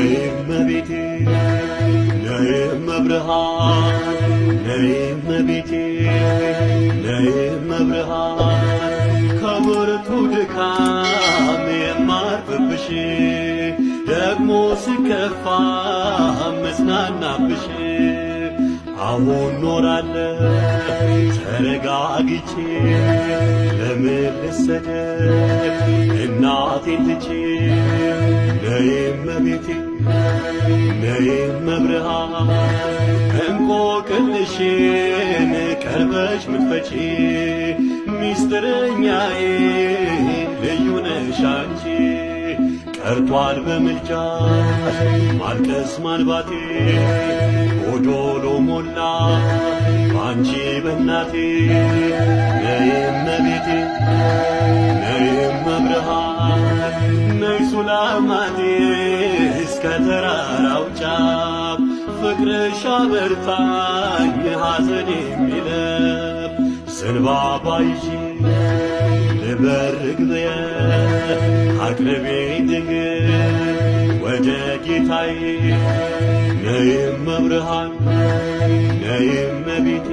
ነይ እመቤቴ ነይ እመብርሃን ነይ እመቤቴ ነይ እመብርሃን ከብርቱ ድካም የማርፍብሽ ደግሞ ስከፋ መጽናናብሽ አሁን ኖራለሁ ተረጋግቼ ለምን ልሰደድ እናቴን ትቼ ነይ እመቤቴ ነይ እመብርሃን እንቆቅልሽን ቀርበሽ ምትፈቺ ሚስጥረኛዬ ልዩ ነሽ አንቺ ቀርቷል በምልጃሽ ማልቀስ ማልባቴ ጎዶሎ ሞላ ባንቺ በእናቴ ነይ እመቤቴ ነይ እመብርሃን ነይ ሱላማቴ እስከ ተራራው ጫፍ ፍቅርሽ አበርታኝ ሐዘን የሚለፍ ዘንባባ ይዤ ልበርግ ብየ አቅርቤ ድንግል ወደ ጌታዬ ነይ እመብርሃን ነይ እመቤቴ